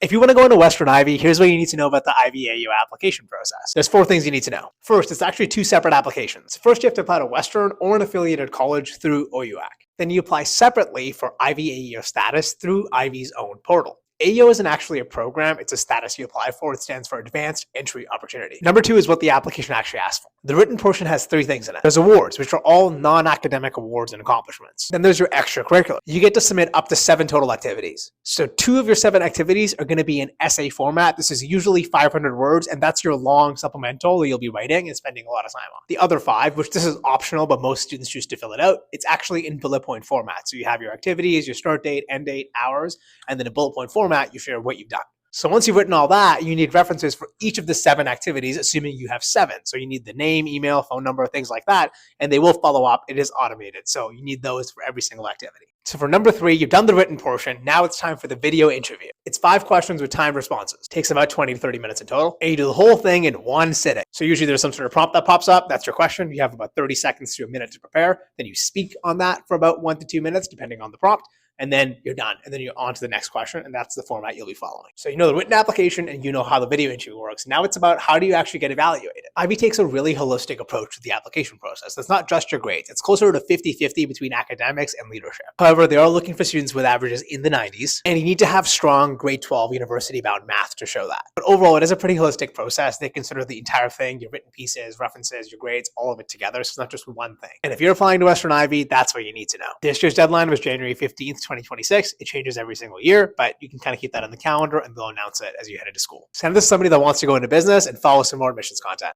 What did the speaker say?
If you want to go into Western Ivey, here's what you need to know about the Ivy AEO application process. There's 4 things you need to know. First, it's actually 2 separate applications. First, you have to apply to Western or an affiliated college through OUAC. Then you apply separately for Ivy AEO status through Ivy's own portal. AEO isn't actually a program, it's a status you apply for. It stands for Advanced Entry Opportunity. Number 2 is what the application actually asks for. The written portion has 3 things in it. There's awards, which are all non-academic awards and accomplishments. Then there's your extracurricular. You get to submit up to 7 total activities. So 2 of your 7 activities are going to be in essay format. This is usually 500 words, and that's your long supplemental that you'll be writing and spending a lot of time on. The other 5, which this is optional, but most students choose to fill it out, it's actually in bullet point format. So you have your activities, your start date, end date, hours, and then in bullet point format, you share what you've done. So once you've written all that, you need references for each of the 7 activities, assuming you have 7. So you need the name, email, phone number, things like that, and they will follow up. It is automated. So you need those for every single activity. So for number 3, you've done the written portion. Now it's time for the video interview. It's 5 questions with timed responses. Takes about 20 to 30 minutes in total. And you do the whole thing in one sitting. So usually there's some sort of prompt that pops up. That's your question. You have about 30 seconds to a minute to prepare. Then you speak on that for about 1 to 2 minutes, depending on the prompt. And then you're done. And then you're on to the next question. And that's the format you'll be following. So you know the written application and you know how the video interview works. Now it's about how do you actually get evaluated. Ivy takes a really holistic approach to the application process. It's not just your grades. It's closer to 50-50 between academics and leadership. However, they are looking for students with averages in the 90s. And you need to have strong grade 12 university-bound math to show that. But overall, it is a pretty holistic process. They consider the entire thing, your written pieces, references, your grades, all of it together. So it's not just one thing. And if you're applying to Western Ivy, that's what you need to know. This year's deadline was January 15th, 2026. It changes every single year, but you can kind of keep that on the calendar and they'll announce it as you head into school. Send this to somebody that wants to go into business and follow some more admissions content.